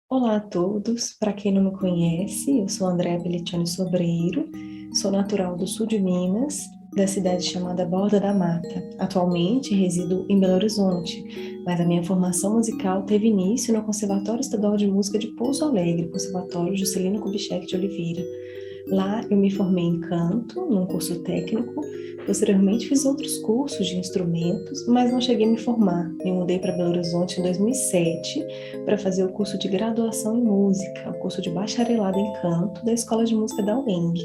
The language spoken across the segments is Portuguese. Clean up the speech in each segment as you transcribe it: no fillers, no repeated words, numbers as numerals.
Olá a todos, para quem não me conhece, eu sou Andréa Pelliccioni Sobreiro, sou natural do sul de Minas, da cidade chamada Borda da Mata. Atualmente resido em Belo Horizonte, mas a minha formação musical teve início no Conservatório Estadual de Música de Pouso Alegre, Conservatório Juscelino Kubitschek de Oliveira. Lá eu me formei em canto, num curso técnico. Posteriormente fiz outros cursos de instrumentos, mas não cheguei a me formar. Me mudei para Belo Horizonte em 2007 para fazer o curso de graduação em música, o curso de bacharelado em canto da Escola de Música da UENG.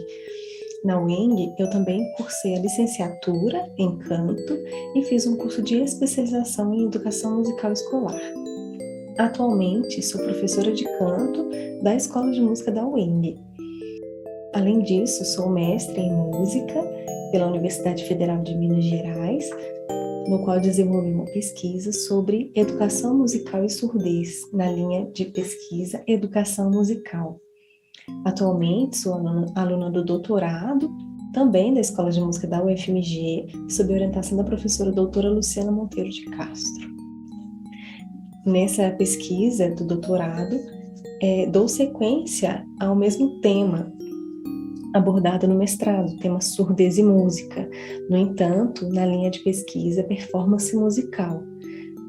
Na UENG, eu também cursei a licenciatura em canto e fiz um curso de especialização em educação musical escolar. Atualmente, sou professora de canto da Escola de Música da UENG. Além disso, sou mestre em música pela Universidade Federal de Minas Gerais, no qual desenvolvi uma pesquisa sobre educação musical e surdez, na linha de pesquisa Educação Musical. Atualmente, sou aluna do doutorado, também da Escola de Música da UFMG, sob orientação da professora doutora Luciana Monteiro de Castro. Nessa pesquisa do doutorado, dou sequência ao mesmo tema abordado no mestrado, tema surdez e música. No entanto, na linha de pesquisa performance musical.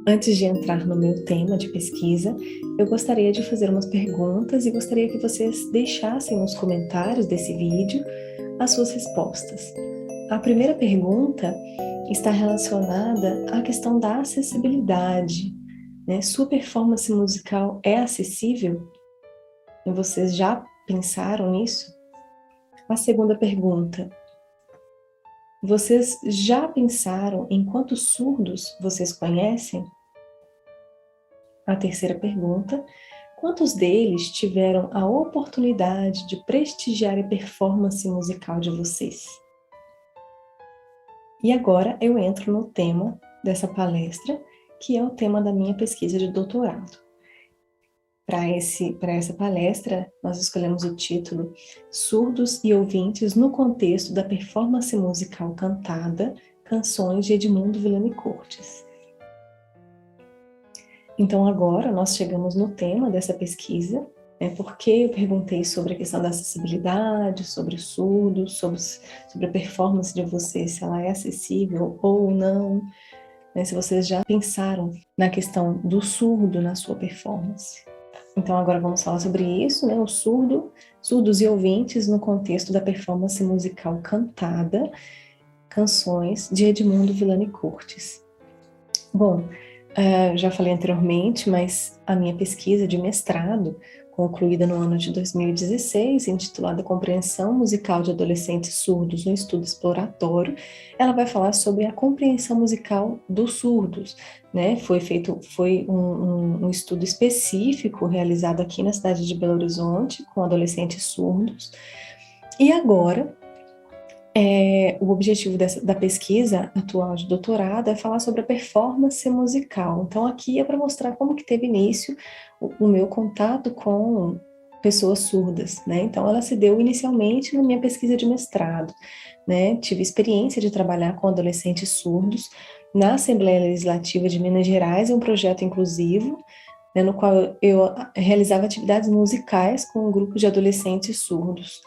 Antes de entrar no meu tema de pesquisa, eu gostaria de fazer umas perguntas e gostaria que vocês deixassem nos comentários desse vídeo as suas respostas. A primeira pergunta está relacionada à questão da acessibilidade, né? Sua performance musical é acessível? E vocês já pensaram nisso? A segunda pergunta: vocês já pensaram em quantos surdos vocês conhecem? A terceira pergunta: quantos deles tiveram a oportunidade de prestigiar a performance musical de vocês? E agora eu entro no tema dessa palestra, que é o tema da minha pesquisa de doutorado. Para essa palestra, nós escolhemos o título Surdos e Ouvintes no Contexto da Performance Musical Cantada, Canções de Edmundo Villani-Cortes. Então agora nós chegamos no tema dessa pesquisa, porque eu perguntei sobre a questão da acessibilidade, sobre os surdos, sobre a performance de vocês, se ela é acessível ou não, né, se vocês já pensaram na questão do surdo na sua performance. Então agora vamos falar sobre isso, né, surdos e ouvintes no contexto da performance musical cantada, Canções de Edmundo Villani-Cortes. Bom, já falei anteriormente, mas a minha pesquisa de mestrado, concluída no ano de 2016, intitulada Compreensão Musical de Adolescentes Surdos, um estudo exploratório, ela vai falar sobre a compreensão musical dos surdos, né? Foi um estudo específico realizado aqui na cidade de Belo Horizonte, com adolescentes surdos, e agora o objetivo da pesquisa atual de doutorado é falar sobre a performance musical. Então, aqui é para mostrar como que teve início o meu contato com pessoas surdas, né? Então, ela se deu inicialmente na minha pesquisa de mestrado, né? Tive experiência de trabalhar com adolescentes surdos na Assembleia Legislativa de Minas Gerais, um projeto inclusivo, né, no qual eu realizava atividades musicais com um grupo de adolescentes surdos.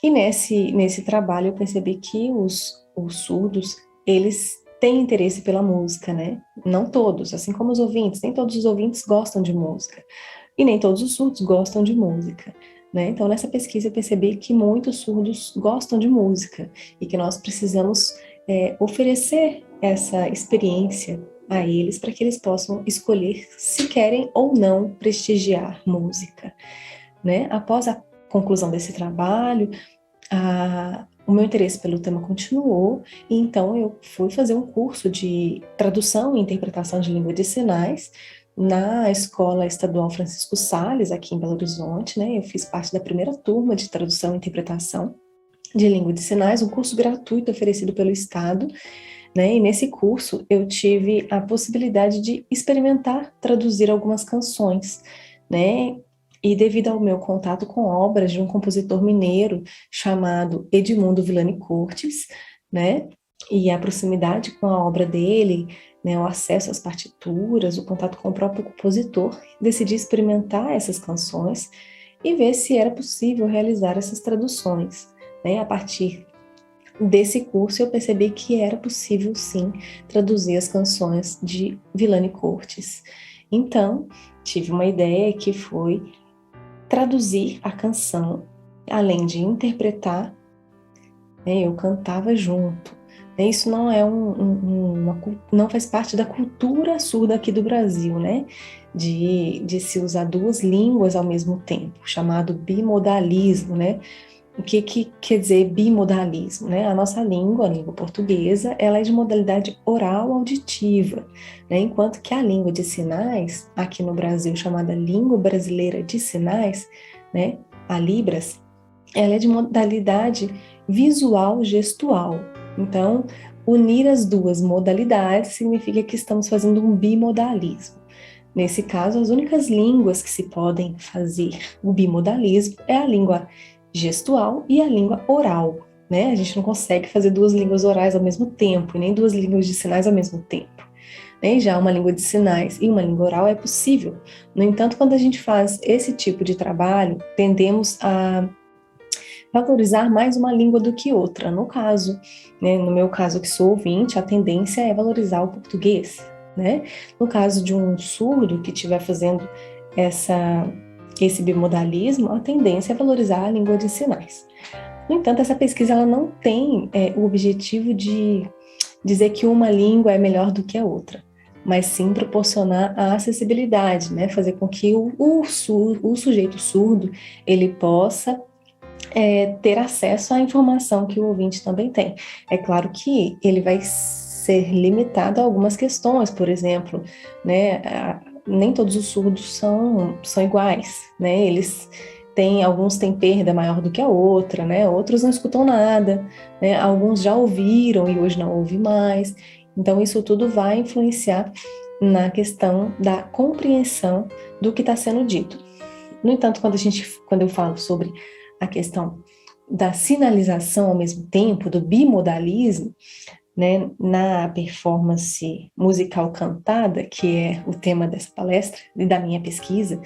E nesse trabalho eu percebi que os surdos, eles têm interesse pela música, né? Não todos, assim como os ouvintes, nem todos os ouvintes gostam de música. E nem todos os surdos gostam de música, né? Então, nessa pesquisa eu percebi que muitos surdos gostam de música e que nós precisamos oferecer essa experiência a eles para que eles possam escolher se querem ou não prestigiar música, né? Após a conclusão desse trabalho, o meu interesse pelo tema continuou, e então eu fui fazer um curso de tradução e interpretação de língua de sinais na Escola Estadual Francisco Salles, aqui em Belo Horizonte, né? Eu fiz parte da primeira turma de tradução e interpretação de língua de sinais, um curso gratuito oferecido pelo Estado, né? E nesse curso eu tive a possibilidade de experimentar traduzir algumas canções, né? E devido ao meu contato com obras de um compositor mineiro chamado Edmundo Villani-Cortes, né, e a proximidade com a obra dele, né, o acesso às partituras, o contato com o próprio compositor, decidi experimentar essas canções e ver se era possível realizar essas traduções, né? A partir desse curso eu percebi que era possível sim traduzir as canções de Vilane Cortes. Então, tive uma ideia que foi traduzir a canção, além de interpretar, né, eu cantava junto. Isso não é não faz parte da cultura surda aqui do Brasil, né? De se usar duas línguas ao mesmo tempo, chamado bimodalismo, né? O que quer dizer bimodalismo, né? A nossa língua, a língua portuguesa, ela é de modalidade oral auditiva, né? Enquanto que a língua de sinais, aqui no Brasil chamada Língua Brasileira de Sinais, né? A Libras, ela é de modalidade visual gestual. Então, unir as duas modalidades significa que estamos fazendo um bimodalismo. Nesse caso, as únicas línguas que se podem fazer o bimodalismo é a língua gestual e a língua oral, né? A gente não consegue fazer duas línguas orais ao mesmo tempo, e nem duas línguas de sinais ao mesmo tempo. Né? Já uma língua de sinais e uma língua oral é possível. No entanto, quando a gente faz esse tipo de trabalho, tendemos a valorizar mais uma língua do que outra. No caso, né, no meu caso que sou ouvinte, a tendência é valorizar o português, né? No caso de um surdo que estiver fazendo esse bimodalismo, a tendência é valorizar a língua de sinais. No entanto, essa pesquisa ela não tem o objetivo de dizer que uma língua é melhor do que a outra, mas sim proporcionar a acessibilidade, né? Fazer com que o sujeito surdo ele possa ter acesso à informação que o ouvinte também tem. É claro que ele vai ser limitado a algumas questões, por exemplo, né, nem todos os surdos são iguais, né, alguns têm perda maior do que a outra, né, outros não escutam nada, né, alguns já ouviram e hoje não ouvem mais, então isso tudo vai influenciar na questão da compreensão do que está sendo dito. No entanto, quando eu falo sobre a questão da sinalização ao mesmo tempo, do bimodalismo, né, na performance musical cantada, que é o tema dessa palestra e da minha pesquisa,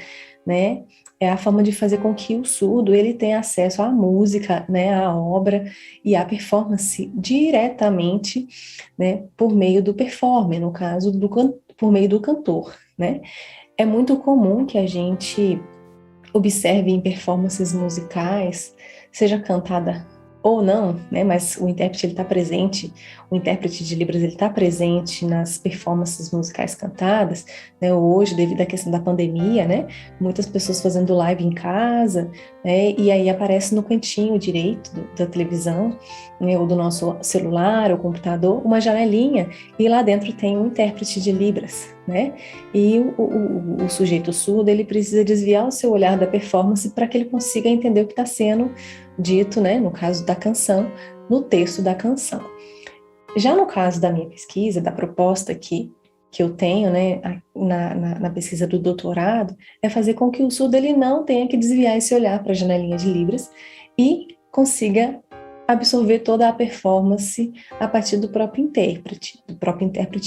né, é a forma de fazer com que o surdo ele tenha acesso à música, né, à obra e à performance diretamente, né, por meio do performer, no caso por meio do cantor, né. É muito comum que a gente observe em performances musicais, seja cantada ou não, né, mas o intérprete ele está presente, o intérprete de Libras ele está presente nas performances musicais cantadas, né, hoje devido à questão da pandemia, né, muitas pessoas fazendo live em casa, né, e aí aparece no cantinho direito da televisão, né, ou do nosso celular ou computador, uma janelinha, e lá dentro tem um intérprete de Libras, né, e o sujeito surdo ele precisa desviar o seu olhar da performance para que ele consiga entender o que está sendo dito, né, no caso da canção, no texto da canção. Já no caso da minha pesquisa, da proposta que eu tenho, né, na pesquisa do doutorado, é fazer com que o surdo ele não tenha que desviar esse olhar para a janelinha de Libras e consiga absorver toda a performance a partir do próprio intérprete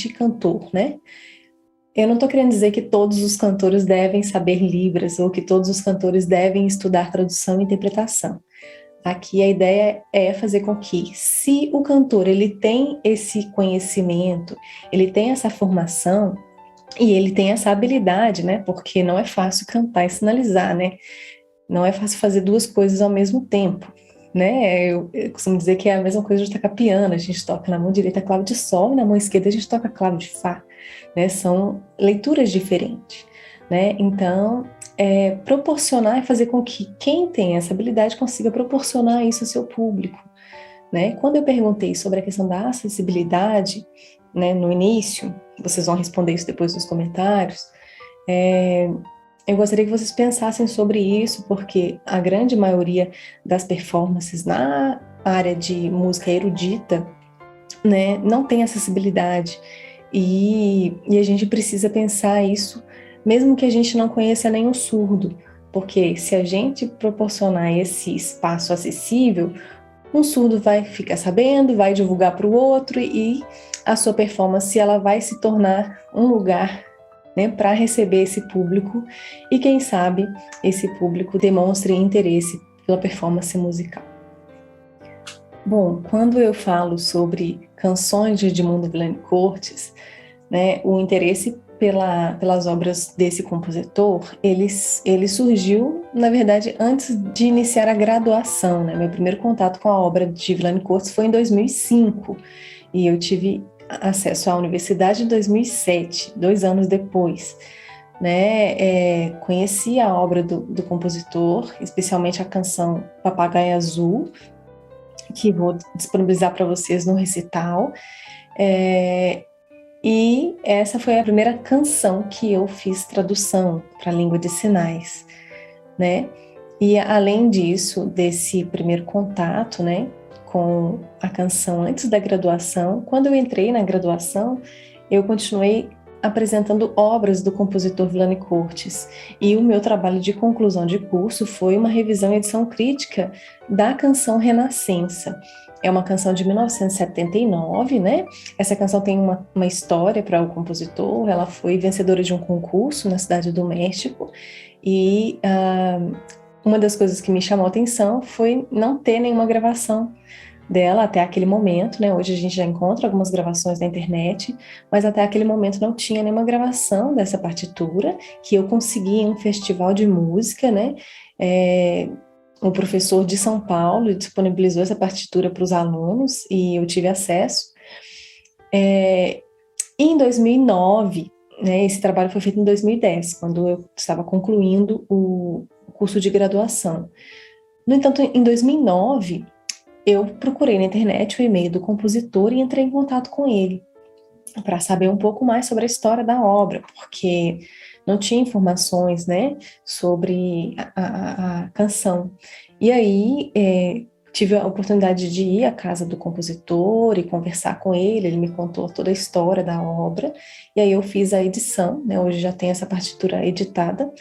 e cantor, né? Eu não estou querendo dizer que todos os cantores devem saber Libras ou que todos os cantores devem estudar tradução e interpretação. Aqui a ideia é fazer com que, se o cantor ele tem esse conhecimento, ele tem essa formação e ele tem essa habilidade, né? Porque não é fácil cantar e sinalizar, né? Não é fácil fazer duas coisas ao mesmo tempo, né? Eu costumo dizer que é a mesma coisa de tocar piano. A gente toca na mão direita a clave de sol e na mão esquerda a gente toca a clave de fá, né? São leituras diferentes, né? Então, proporcionar e fazer com que quem tem essa habilidade consiga proporcionar isso ao seu público, né? Quando eu perguntei sobre a questão da acessibilidade, né, no início, vocês vão responder isso depois nos comentários, eu gostaria que vocês pensassem sobre isso, porque a grande maioria das performances na área de música erudita, né, não tem acessibilidade, e a gente precisa pensar isso mesmo que a gente não conheça nenhum surdo, porque se a gente proporcionar esse espaço acessível, um surdo vai ficar sabendo, vai divulgar para o outro e a sua performance ela vai se tornar um lugar, né, para receber esse público e quem sabe esse público demonstre interesse pela performance musical. Bom, quando eu falo sobre canções de Edmundo Villain-Cortes, né, o interesse pelas obras desse compositor, ele surgiu, na verdade, antes de iniciar a graduação, né? Meu primeiro contato com a obra de Villain-Cortes foi em 2005, e eu tive acesso à universidade em 2007, 2 anos depois. Né? Conheci a obra do compositor, especialmente a canção Papagaio Azul, que vou disponibilizar para vocês no recital, e essa foi a primeira canção que eu fiz tradução para a língua de sinais, né? E além disso, desse primeiro contato, né, com a canção antes da graduação, quando eu entrei na graduação, eu continuei apresentando obras do compositor Villain-Cortes, e o meu trabalho de conclusão de curso foi uma revisão e edição crítica da canção Renascença. É uma canção de 1979, né? Essa canção tem uma história para o compositor. Ela foi vencedora de um concurso na cidade do México e uma das coisas que me chamou a atenção foi não ter nenhuma gravação dela até aquele momento, né? Hoje a gente já encontra algumas gravações na internet, mas até aquele momento não tinha nenhuma gravação dessa partitura que eu consegui em um festival de música, né? O professor de São Paulo disponibilizou essa partitura para os alunos e eu tive acesso. E em 2009, né, esse trabalho foi feito em 2010, quando eu estava concluindo o curso de graduação. No entanto, em 2009, eu procurei na internet o e-mail do compositor e entrei em contato com ele para saber um pouco mais sobre a história da obra, porque não tinha informações, né, sobre a canção. E aí, tive a oportunidade de ir à casa do compositor e conversar com ele, ele me contou toda a história da obra, e aí eu fiz a edição, né, hoje já tem essa partitura editada.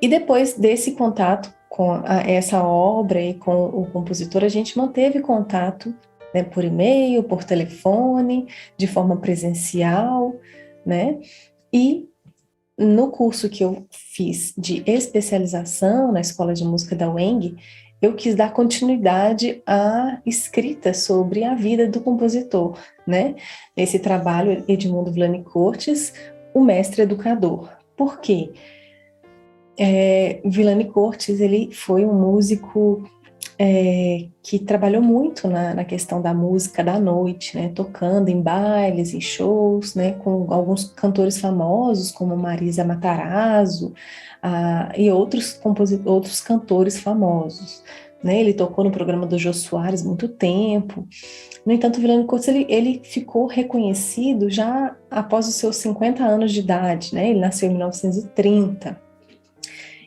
E depois desse contato com essa obra e com o compositor, a gente manteve contato, né, por e-mail, por telefone, de forma presencial, né, e no curso que eu fiz de especialização na Escola de Música da UENG, eu quis dar continuidade à escrita sobre a vida do compositor, né? Nesse trabalho, Edmundo Villain-Cortes, o mestre educador. Por quê? Villain-Cortes, ele foi um músico que trabalhou muito na questão da música da noite, né, tocando em bailes, em shows, né, com alguns cantores famosos, como Marisa Matarazzo, e outros cantores famosos. Né, ele tocou no programa do Jô Soares muito tempo. No entanto, Villain-Cortes, ele ficou reconhecido já após os seus 50 anos de idade, né, ele nasceu em 1930.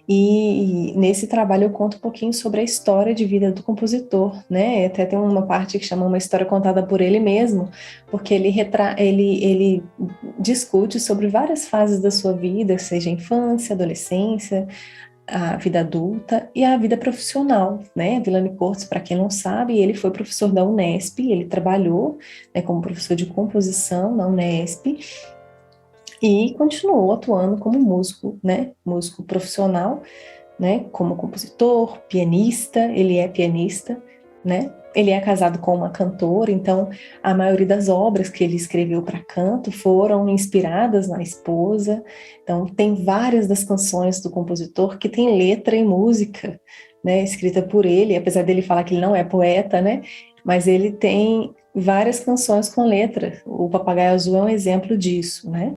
E nesse trabalho eu conto um pouquinho sobre a história de vida do compositor, né? Até tem uma parte que chama Uma História Contada por Ele Mesmo, porque ele discute sobre várias fases da sua vida, seja a infância, adolescência, a vida adulta e a vida profissional, né? Villain-Cortes, para quem não sabe, ele foi professor da Unesp, ele trabalhou, né, como professor de composição na Unesp, e continuou atuando como músico, né, músico profissional, né, como compositor, pianista, ele é pianista, né, ele é casado com uma cantora, então a maioria das obras que ele escreveu para canto foram inspiradas na esposa, então tem várias das canções do compositor que tem letra e música, né, escrita por ele, apesar dele falar que ele não é poeta, né, mas ele tem várias canções com letra, o Papagaio Azul é um exemplo disso, né.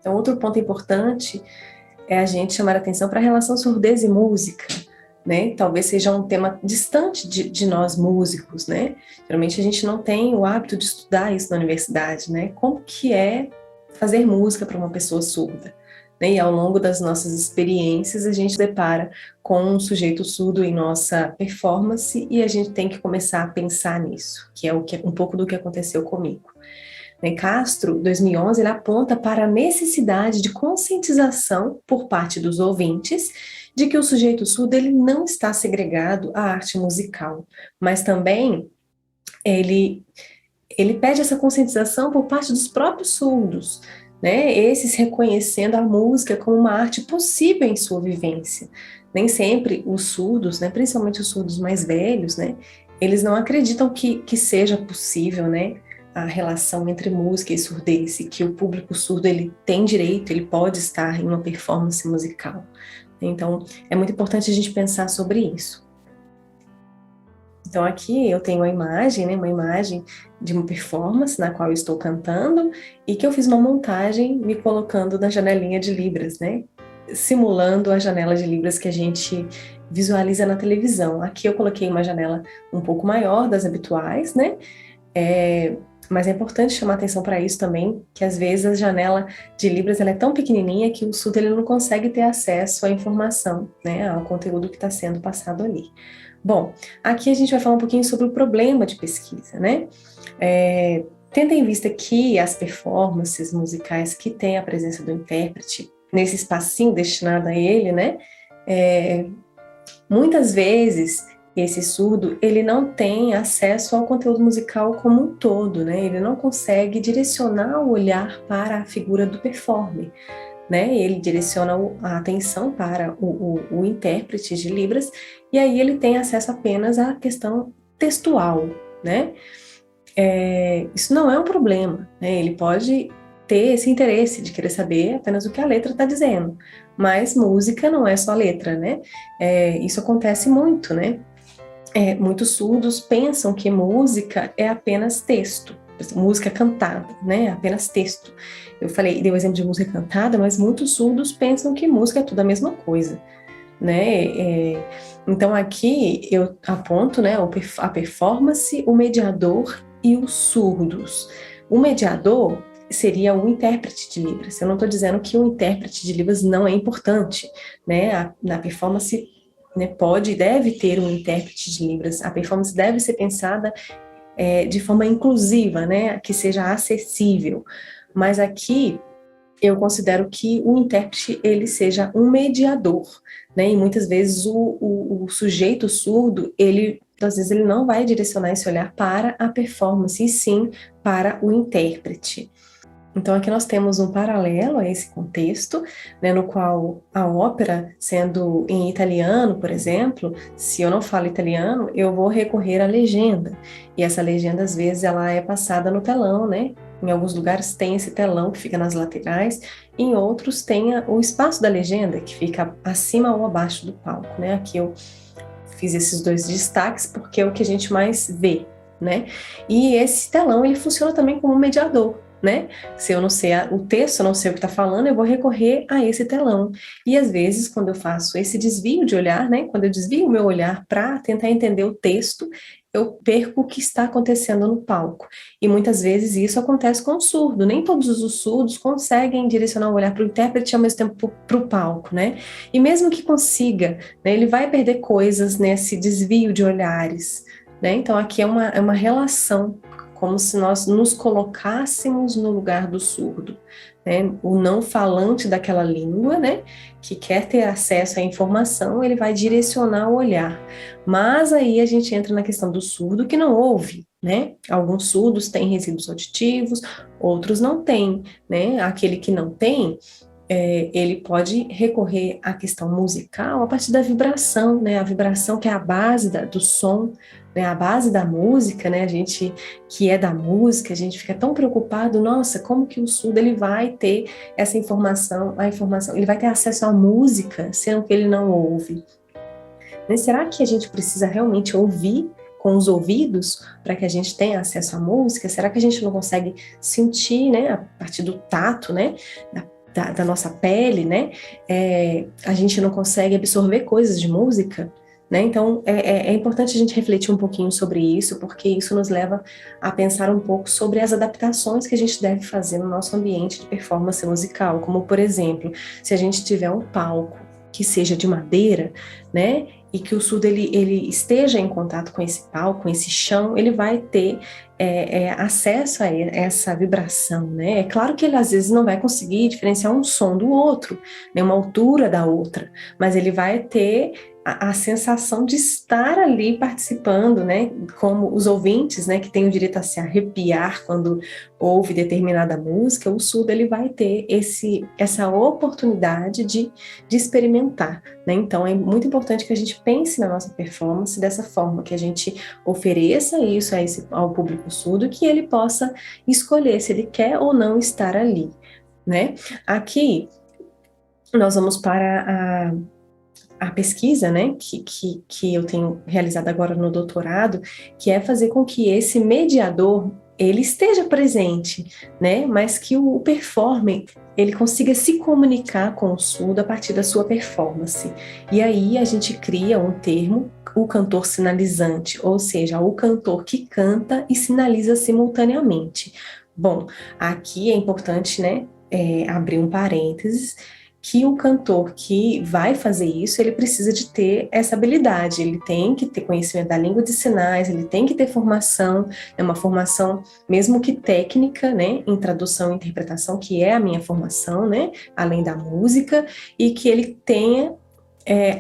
Então, outro ponto importante é a gente chamar a atenção para a relação surdez e música, né? Talvez seja um tema distante de nós músicos, né? Geralmente a gente não tem o hábito de estudar isso na universidade, né? Como que é fazer música para uma pessoa surda? Né? E ao longo das nossas experiências a gente depara com um sujeito surdo em nossa performance e a gente tem que começar a pensar nisso, que é um pouco do que aconteceu comigo. né? Castro, 2011, ele aponta para a necessidade de conscientização por parte dos ouvintes de que o sujeito surdo ele não está segregado à arte musical, mas também ele pede essa conscientização por parte dos próprios surdos, né? Esses reconhecendo a música como uma arte possível em sua vivência. Nem sempre os surdos, né, principalmente os surdos mais velhos, né, eles não acreditam que seja possível, né, a relação entre música e surdez, e que o público surdo ele tem direito, ele pode estar em uma performance musical. Então, é muito importante a gente pensar sobre isso. Então, aqui eu tenho a imagem, né, uma imagem de uma performance na qual eu estou cantando e que eu fiz uma montagem me colocando na janelinha de Libras, né, simulando a janela de Libras que a gente visualiza na televisão. Aqui eu coloquei uma janela um pouco maior das habituais, né, mas é importante chamar atenção para isso também, que às vezes a janela de Libras ela é tão pequenininha que o surdo ele não consegue ter acesso à informação, né, ao conteúdo que está sendo passado ali. Bom, aqui a gente vai falar um pouquinho sobre o problema de pesquisa, né? Tendo em vista que as performances musicais que têm a presença do intérprete nesse espacinho destinado a ele, né? Muitas vezes esse surdo ele não tem acesso ao conteúdo musical como um todo, né? Ele não consegue direcionar o olhar para a figura do performer, né? Ele direciona a atenção para o intérprete de Libras e aí ele tem acesso apenas à questão textual, né? Isso não é um problema, né? Ele pode ter esse interesse de querer saber apenas o que a letra está dizendo, mas música não é só letra, né? Isso acontece muito, né? Muitos surdos pensam que música é apenas texto, música cantada, né? Apenas texto. Eu dei o exemplo de música cantada, mas muitos surdos pensam que música é tudo a mesma coisa, né? Então aqui eu aponto, né, a performance, o mediador e os surdos. O mediador seria o intérprete de Libras. Eu não estou dizendo que o intérprete de Libras não é importante, né? Na performance, né, pode e deve ter um intérprete de Libras. A performance deve ser pensada de forma inclusiva, né, que seja acessível. Mas aqui eu considero que o intérprete ele seja um mediador, né? E muitas vezes o sujeito surdo às vezes ele não vai direcionar esse olhar para a performance, e sim para o intérprete. Então, aqui nós temos um paralelo a esse contexto, né, no qual a ópera, sendo em italiano, por exemplo, se eu não falo italiano, eu vou recorrer à legenda. E essa legenda, às vezes, ela é passada no telão, né? Em alguns lugares tem esse telão que fica nas laterais, em outros tem o espaço da legenda, que fica acima ou abaixo do palco, né? Aqui eu fiz esses dois destaques porque é o que a gente mais vê, né? E esse telão, ele funciona também como mediador, né? Se eu não sei o texto, eu não sei o que está falando, eu vou recorrer a esse telão. E às vezes, quando eu faço esse desvio de olhar, né? Quando eu desvio o meu olhar para tentar entender o texto, eu perco o que está acontecendo no palco. E muitas vezes isso acontece com o surdo. Nem todos os surdos conseguem direcionar o olhar para o intérprete e ao mesmo tempo para o palco, né? E mesmo que consiga, né, ele vai perder coisas nesse desvio de olhares, né? Então aqui é uma relação, como se nós nos colocássemos no lugar do surdo, né? O não falante daquela língua, né, que quer ter acesso à informação, ele vai direcionar o olhar. Mas aí a gente entra na questão do surdo que não ouve, né? Alguns surdos têm resíduos auditivos, outros não têm, né? Aquele que não tem, ele pode recorrer à questão musical a partir da vibração, né? A vibração que é a base do som, né? A base da música, né? A gente que é da música, a gente fica tão preocupado, nossa, como que o surdo ele vai ter essa informação, ele vai ter acesso à música, sendo que ele não ouve. Mas será que a gente precisa realmente ouvir com os ouvidos para que a gente tenha acesso à música? Será que a gente não consegue sentir, né, a partir do tato, né, da nossa pele, né? A gente não consegue absorver coisas de música, né? Então, é importante a gente refletir um pouquinho sobre isso, porque isso nos leva a pensar um pouco sobre as adaptações que a gente deve fazer no nosso ambiente de performance musical, como, por exemplo, se a gente tiver um palco que seja de madeira, né? e que o surdo ele esteja em contato com esse palco, com esse chão, ele vai ter acesso a essa vibração, né? É claro que ele às vezes não vai conseguir diferenciar um som do outro, né? Uma altura da outra, mas ele vai ter a sensação de estar ali participando, né? Como os ouvintes, né? Que têm o direito a se arrepiar quando ouve determinada música, o surdo ele vai ter essa oportunidade de experimentar, né? Então é muito importante que a gente pense na nossa performance dessa forma, que a gente ofereça isso ao público surdo, que ele possa escolher se ele quer ou não estar ali, né? Aqui nós vamos para a pesquisa, né, que eu tenho realizado agora no doutorado, que é fazer com que esse mediador ele esteja presente, né, mas que o performer ele consiga se comunicar com o surdo a partir da sua performance. E aí a gente cria um termo, o cantor sinalizante, ou seja, o cantor que canta e sinaliza simultaneamente. Bom, aqui é importante, né, abrir um parênteses, que o cantor que vai fazer isso, ele precisa de ter essa habilidade, ele tem que ter conhecimento da língua de sinais, ele tem que ter formação, uma formação mesmo que técnica, né, em tradução e interpretação, que é a minha formação, né, além da música, e que ele tenha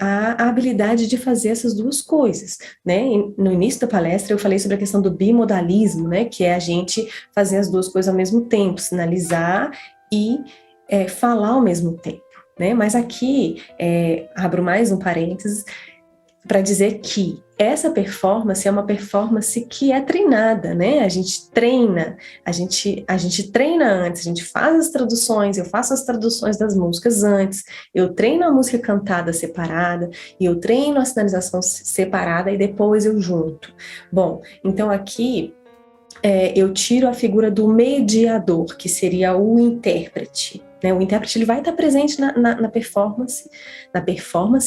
a habilidade de fazer essas duas coisas, né? E no início da palestra eu falei sobre a questão do bimodalismo, né? Que é a gente fazer as duas coisas ao mesmo tempo, sinalizar e falar ao mesmo tempo, né? Mas aqui abro mais um parênteses para dizer que essa performance é uma performance que é treinada, né? A gente treina, a gente treina antes, a gente faz as traduções, eu faço as traduções das músicas antes, eu treino a música cantada separada, e eu treino a sinalização separada, e depois eu junto. Bom, então aqui eu tiro a figura do mediador, que seria o intérprete. Né? O intérprete ele vai estar presente na performance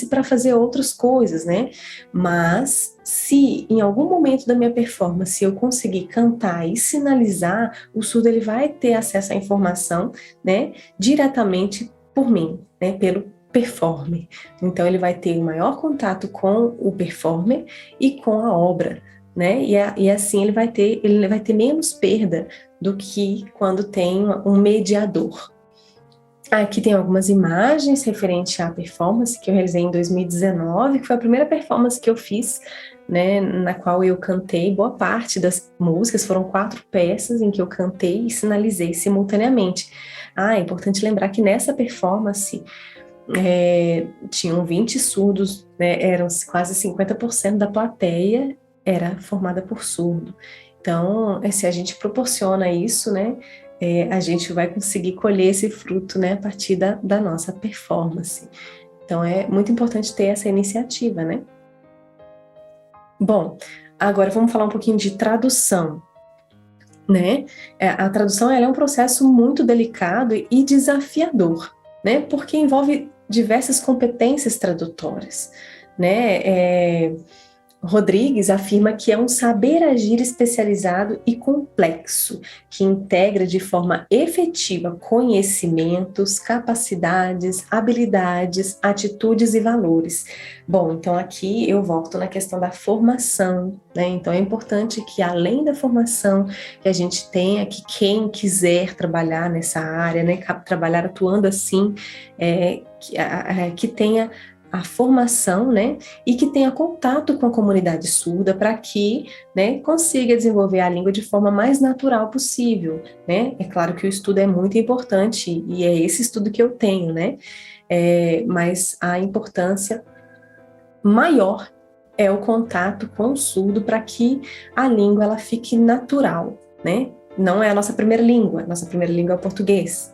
para fazer outras coisas, né? Mas se em algum momento da minha performance eu conseguir cantar e sinalizar, o surdo ele vai ter acesso à informação, né, diretamente por mim, né, pelo performer. Então ele vai ter o maior contato com o performer e com a obra, né? E assim ele vai ter menos perda do que quando tem um mediador. Aqui tem algumas imagens referente à performance que eu realizei em 2019, que foi a primeira performance que eu fiz, né, na qual eu cantei boa parte das músicas, foram 4 peças em que eu cantei e sinalizei simultaneamente. É importante lembrar que nessa performance tinham 20 surdos, né, eram quase 50% da plateia era formada por surdo. Então, se a gente proporciona isso, né, a gente vai conseguir colher esse fruto, né, a partir da nossa performance. Então, é muito importante ter essa iniciativa, né? Bom, agora vamos falar um pouquinho de tradução, né? A tradução ela é um processo muito delicado e desafiador, né? Porque envolve diversas competências tradutórias, né? Rodrigues afirma que é um saber agir especializado e complexo, que integra de forma efetiva conhecimentos, capacidades, habilidades, atitudes e valores. Bom, então aqui eu volto na questão da formação, né? Então é importante que além da formação que a gente tenha, que quem quiser trabalhar nessa área, né, trabalhar atuando assim, que tenha a formação, né, e que tenha contato com a comunidade surda para que, né, consiga desenvolver a língua de forma mais natural possível, né. É claro que o estudo é muito importante e é esse estudo que eu tenho, né, mas a importância maior é o contato com o surdo para que a língua ela fique natural, né. Não é a nossa primeira língua é o português,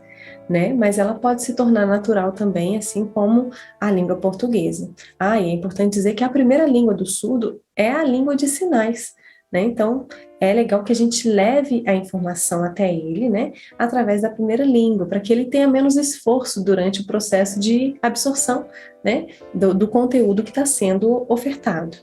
né? Mas ela pode se tornar natural também, assim como a língua portuguesa. E é importante dizer que a primeira língua do surdo é a língua de sinais, né? Então, é legal que a gente leve a informação até ele, né? Através da primeira língua, para que ele tenha menos esforço durante o processo de absorção, né? Do conteúdo que está sendo ofertado.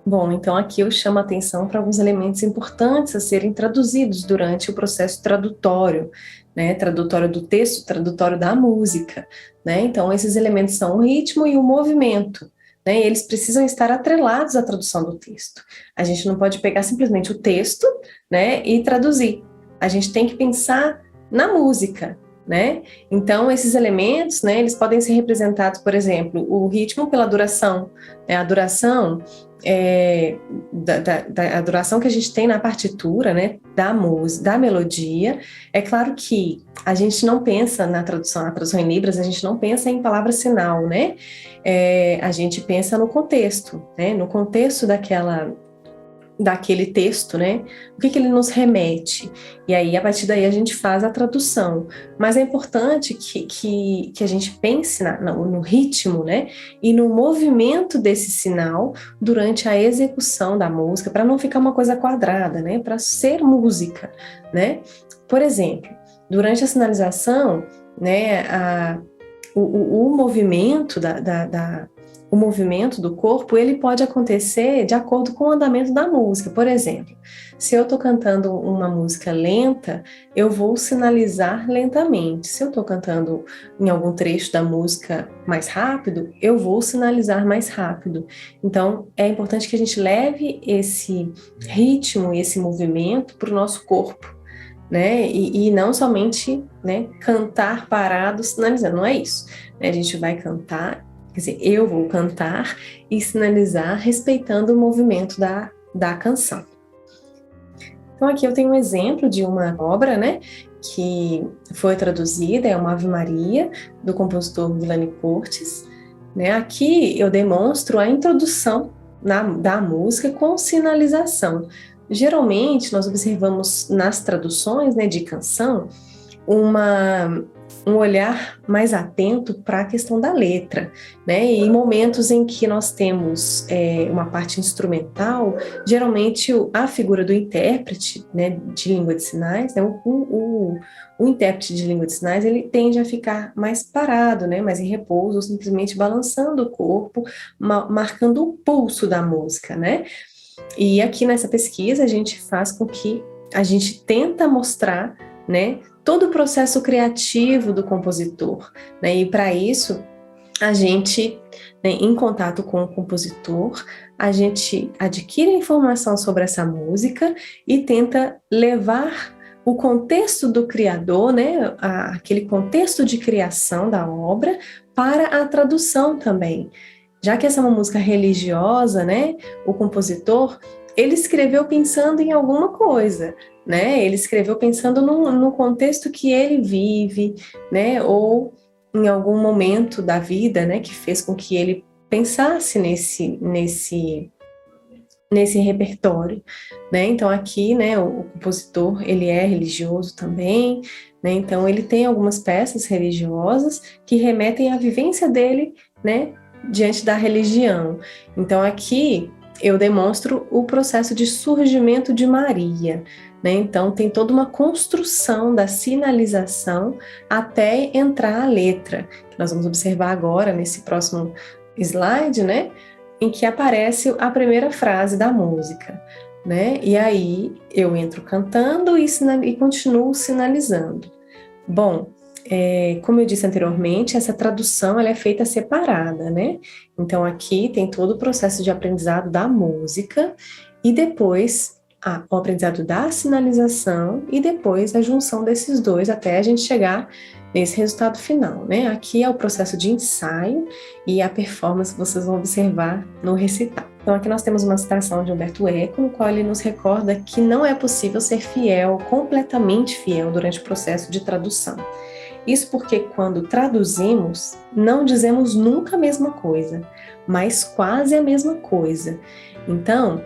Bom, então aqui eu chamo a atenção para alguns elementos importantes a serem traduzidos durante o processo tradutório, né? Tradutório do texto, tradutório da música, né? Então esses elementos são o ritmo e o movimento, né? E eles precisam estar atrelados à tradução do texto. A gente não pode pegar simplesmente o texto, né, e traduzir. A gente tem que pensar na música, né? Então, esses elementos, né, eles podem ser representados, por exemplo, o ritmo pela duração, né? A duração a duração que a gente tem na partitura, né, da música, da melodia. É claro que a gente não pensa na tradução em Libras, a gente não pensa em palavra sinal, né? A gente pensa no contexto, né? No contexto daquele texto, né? O que ele nos remete? E aí, a partir daí, a gente faz a tradução. Mas é importante que a gente pense no ritmo, né? E no movimento desse sinal durante a execução da música, para não ficar uma coisa quadrada, né? Para ser música, né? Por exemplo, durante a sinalização, né? O movimento o movimento do corpo, ele pode acontecer de acordo com o andamento da música. Por exemplo, se eu estou cantando uma música lenta, eu vou sinalizar lentamente. Se eu estou cantando em algum trecho da música mais rápido, eu vou sinalizar mais rápido. Então, é importante que a gente leve esse ritmo e esse movimento para o nosso corpo, né? E não somente, né, cantar parado, sinalizando, não é isso. A gente vai cantar, quer dizer, eu vou cantar e sinalizar respeitando o movimento da canção. Então, aqui eu tenho um exemplo de uma obra, né, que foi traduzida, é uma Ave Maria, do compositor Villani Portes, né? Aqui eu demonstro a introdução da música com sinalização. Geralmente, nós observamos nas traduções, né, de canção, um olhar mais atento para a questão da letra, né? E em momentos em que nós temos uma parte instrumental, geralmente a figura do intérprete, né, de língua de sinais, né, o intérprete de língua de sinais, ele tende a ficar mais parado, né, mais em repouso, ou simplesmente balançando o corpo, marcando o pulso da música, né? E aqui nessa pesquisa a gente faz com que a gente tenta mostrar, né, todo o processo criativo do compositor, né? E para isso a gente, né, em contato com o compositor, a gente adquire informação sobre essa música e tenta levar o contexto do criador, né, aquele contexto de criação da obra, para a tradução também. Já que essa é uma música religiosa, né, o compositor, ele escreveu pensando em alguma coisa, né? Ele escreveu pensando no contexto que ele vive, né? Ou em algum momento da vida, né, que fez com que ele pensasse nesse repertório, né? Então aqui, né, o compositor, ele é religioso também, né? Então ele tem algumas peças religiosas que remetem à vivência dele, né, diante da religião. Então aqui eu demonstro o processo de surgimento de Maria, né? Então tem toda uma construção da sinalização até entrar a letra, que nós vamos observar agora nesse próximo slide, né, em que aparece a primeira frase da música, né? E aí eu entro cantando e continuo sinalizando. Bom, como eu disse anteriormente, essa tradução ela é feita separada, né? Então aqui tem todo o processo de aprendizado da música e depois o aprendizado da sinalização e depois a junção desses dois até a gente chegar nesse resultado final, né? Aqui é o processo de ensaio e a performance que vocês vão observar no recital. Então aqui nós temos uma citação de Umberto Eco, no qual ele nos recorda que não é possível ser fiel, completamente fiel, durante o processo de tradução. Isso porque quando traduzimos, não dizemos nunca a mesma coisa, mas quase a mesma coisa. Então,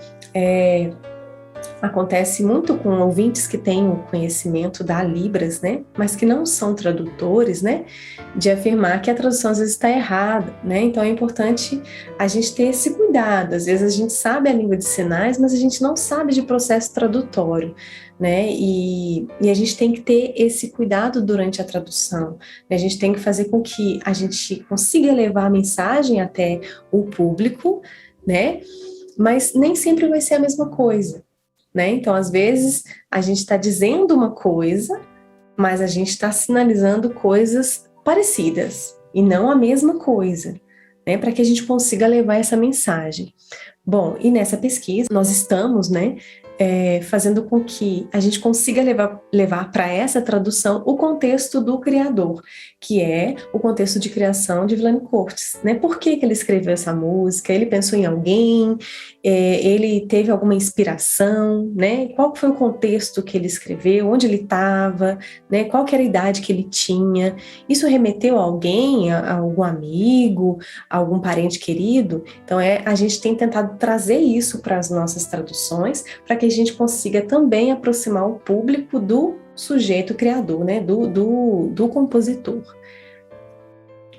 acontece muito com ouvintes que têm o conhecimento da Libras, né, mas que não são tradutores, né, de afirmar que a tradução às vezes está errada, né, então é importante a gente ter esse cuidado. Às vezes a gente sabe a língua de sinais, mas a gente não sabe de processo tradutório, né, e a gente tem que ter esse cuidado durante a tradução, né? A gente tem que fazer com que a gente consiga levar a mensagem até o público, né, mas nem sempre vai ser a mesma coisa, né? Então, às vezes, a gente está dizendo uma coisa, mas a gente está sinalizando coisas parecidas e não a mesma coisa, né, para que a gente consiga levar essa mensagem. Bom, e nessa pesquisa nós estamos, né, fazendo com que a gente consiga levar para essa tradução o contexto do criador, que é o contexto de criação de Villain Coates, né? Por que que ele escreveu essa música? Ele pensou em alguém? Ele teve alguma inspiração, né? Qual foi o contexto que ele escreveu? Onde ele estava? Né? Qual que era a idade que ele tinha? Isso remeteu a alguém, a algum amigo, a algum parente querido? Então, a gente tem tentado trazer isso para as nossas traduções, para que a gente consiga também aproximar o público do sujeito criador, né, do compositor.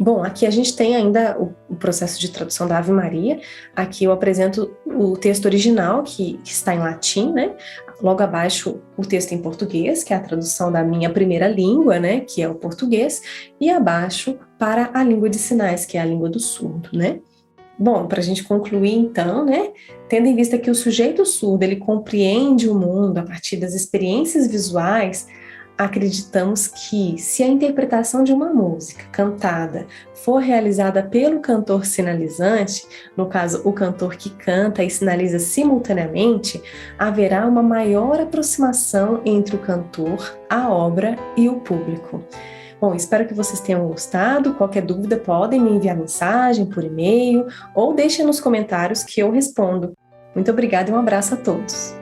Bom, aqui a gente tem ainda o processo de tradução da Ave Maria. Aqui eu apresento o texto original, que está em latim, né? Logo abaixo o texto em português, que é a tradução da minha primeira língua, né? Que é o português, e abaixo para a língua de sinais, que é a língua do surdo, né? Bom, para a gente concluir então, né, tendo em vista que o sujeito surdo ele compreende o mundo a partir das experiências visuais, acreditamos que se a interpretação de uma música cantada for realizada pelo cantor sinalizante, no caso o cantor que canta e sinaliza simultaneamente, haverá uma maior aproximação entre o cantor, a obra e o público. Bom, espero que vocês tenham gostado. Qualquer dúvida podem me enviar mensagem por e-mail ou deixem nos comentários que eu respondo. Muito obrigada e um abraço a todos.